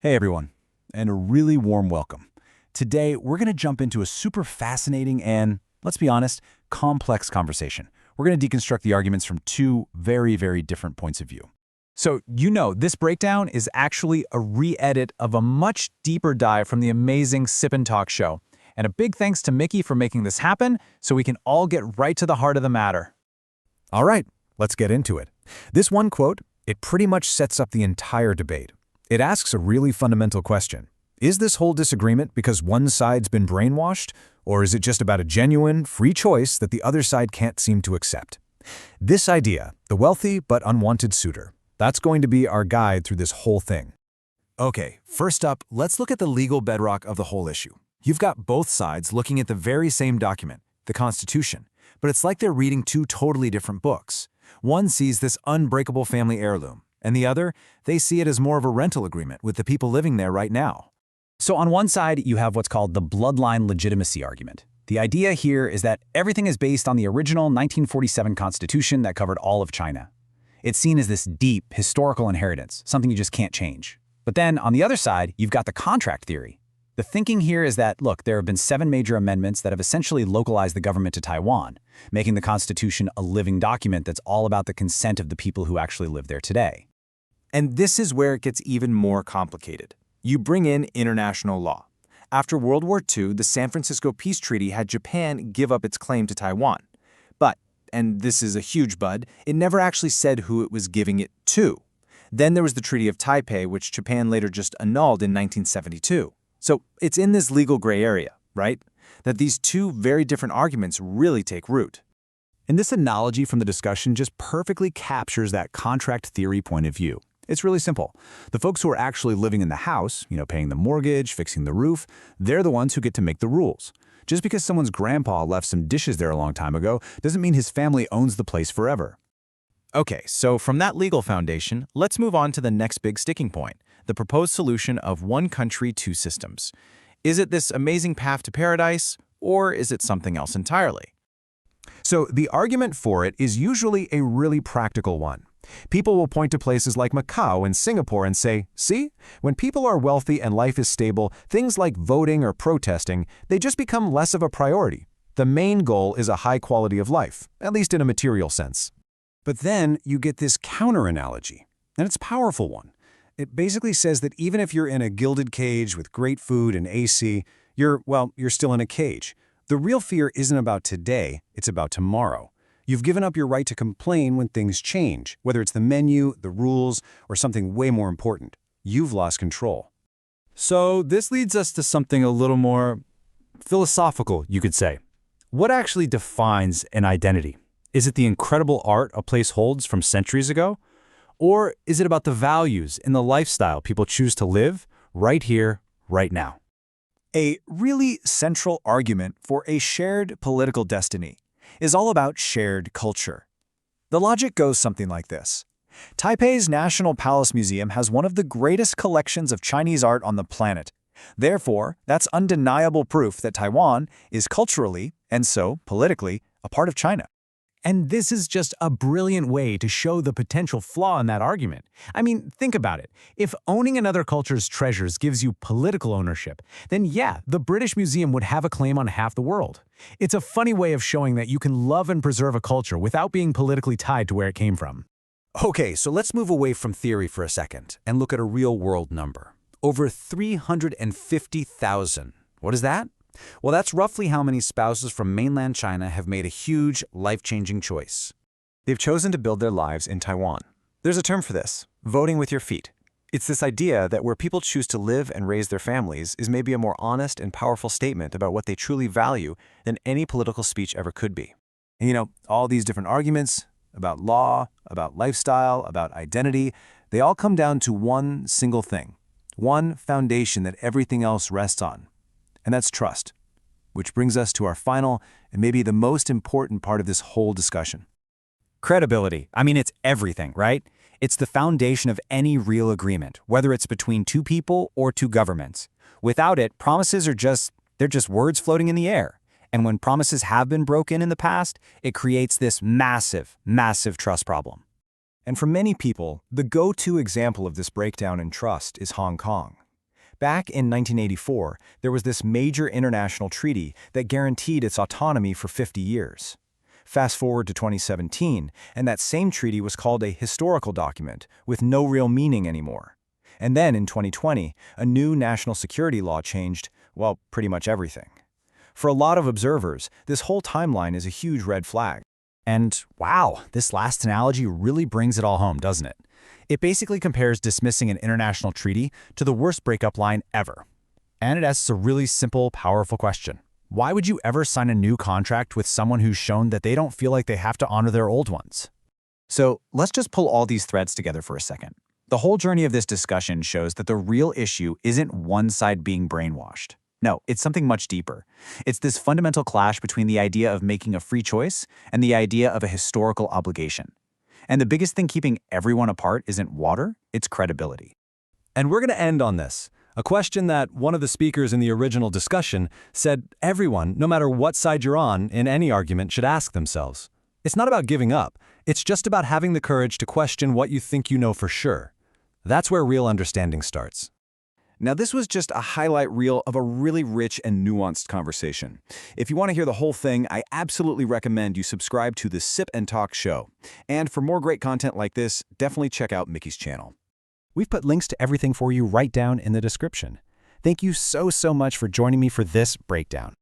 Hey everyone, and a really warm welcome. Today, we're going to jump into a super fascinating and, let's be honest, complex conversation. We're going to deconstruct the arguments from two very, very different points of view. So, this breakdown is actually a re-edit of a much deeper dive from the amazing Sip&Talk show. And a big thanks to Mickey for making this happen so we can all get right to the heart of the matter. All right, let's get into it. This one quote, it pretty much sets up the entire debate. It asks a really fundamental question. Is this whole disagreement because one side's been brainwashed, or is it just about a genuine, free choice that the other side can't seem to accept? This idea, the wealthy but unwanted suitor, that's going to be our guide through this whole thing. Okay, first up, let's look at the legal bedrock of the whole issue. You've got both sides looking at the very same document, the Constitution, but it's like they're reading two totally different books. One sees this unbreakable family heirloom, and the other, they see it as more of a rental agreement with the people living there right now. So on one side, you have what's called the bloodline legitimacy argument. The idea here is that everything is based on the original 1947 Constitution that covered all of China. It's seen as this deep, historical inheritance, something you just can't change. But then, on the other side, you've got the contract theory. The thinking here is that, look, there have been 7 major amendments that have essentially localized the government to Taiwan, making the Constitution a living document that's all about the consent of the people who actually live there today. And this is where it gets even more complicated. You bring in international law. After World War II, the San Francisco Peace Treaty had Japan give up its claim to Taiwan. But, and this is a huge but, it never actually said who it was giving it to. Then there was the Treaty of Taipei, which Japan later just annulled in 1972. So it's in this legal gray area, right? That these two very different arguments really take root. And this analogy from the discussion just perfectly captures that contract theory point of view. It's really simple. The folks who are actually living in the house, paying the mortgage, fixing the roof, they're the ones who get to make the rules. Just because someone's grandpa left some dishes there a long time ago doesn't mean his family owns the place forever. Okay, so from that legal foundation, let's move on to the next big sticking point, the proposed solution of one country, two systems. Is it this amazing path to paradise, or is it something else entirely? So the argument for it is usually a really practical one. People will point to places like Macau and Singapore and say, see, when people are wealthy and life is stable, things like voting or protesting, they just become less of a priority. The main goal is a high quality of life, at least in a material sense. But then you get this counter-analogy, and it's a powerful one. It basically says that even if you're in a gilded cage with great food and AC, you're still in a cage. The real fear isn't about today, it's about tomorrow. You've given up your right to complain when things change, whether it's the menu, the rules, or something way more important. You've lost control. So this leads us to something a little more philosophical, you could say. What actually defines an identity? Is it the incredible art a place holds from centuries ago? Or is it about the values and the lifestyle people choose to live right here, right now? A really central argument for a shared political destiny is all about shared culture. The logic goes something like this. Taipei's National Palace Museum has one of the greatest collections of Chinese art on the planet. Therefore, that's undeniable proof that Taiwan is culturally, and so politically, a part of China. And this is just a brilliant way to show the potential flaw in that argument. I mean, think about it. If owning another culture's treasures gives you political ownership, then yeah, the British Museum would have a claim on half the world. It's a funny way of showing that you can love and preserve a culture without being politically tied to where it came from. Okay, so let's move away from theory for a second and look at a real-world number. Over 350,000. What is that? Well, that's roughly how many spouses from mainland China have made a huge, life-changing choice. They've chosen to build their lives in Taiwan. There's a term for this, voting with your feet. It's this idea that where people choose to live and raise their families is maybe a more honest and powerful statement about what they truly value than any political speech ever could be. And all these different arguments about law, about lifestyle, about identity, they all come down to one single thing, one foundation that everything else rests on. And that's trust, which brings us to our final and maybe the most important part of this whole discussion. Credibility. I mean, it's everything, right? It's the foundation of any real agreement, whether it's between two people or two governments. Without it, promises are just words floating in the air. And when promises have been broken in the past, it creates this massive, massive trust problem. And for many people, the go-to example of this breakdown in trust is Hong Kong. Back in 1984, there was this major international treaty that guaranteed its autonomy for 50 years. Fast forward to 2017, and that same treaty was called a historical document with no real meaning anymore. And then in 2020, a new national security law changed, well, pretty much everything. For a lot of observers, this whole timeline is a huge red flag. And wow, this last analogy really brings it all home, doesn't it? It basically compares dismissing an international treaty to the worst breakup line ever. And it asks a really simple, powerful question. Why would you ever sign a new contract with someone who's shown that they don't feel like they have to honor their old ones? So let's just pull all these threads together for a second. The whole journey of this discussion shows that the real issue isn't one side being brainwashed. No, it's something much deeper. It's this fundamental clash between the idea of making a free choice and the idea of a historical obligation. And the biggest thing keeping everyone apart isn't water, it's credibility. And we're going to end on this, a question that one of the speakers in the original discussion said everyone, no matter what side you're on in any argument, should ask themselves. It's not about giving up, it's just about having the courage to question what you think you know for sure. That's where real understanding starts. Now, this was just a highlight reel of a really rich and nuanced conversation. If you want to hear the whole thing, I absolutely recommend you subscribe to the Sip and Talk show. And for more great content like this, definitely check out Mickey's channel. We've put links to everything for you right down in the description. Thank you so much for joining me for this breakdown.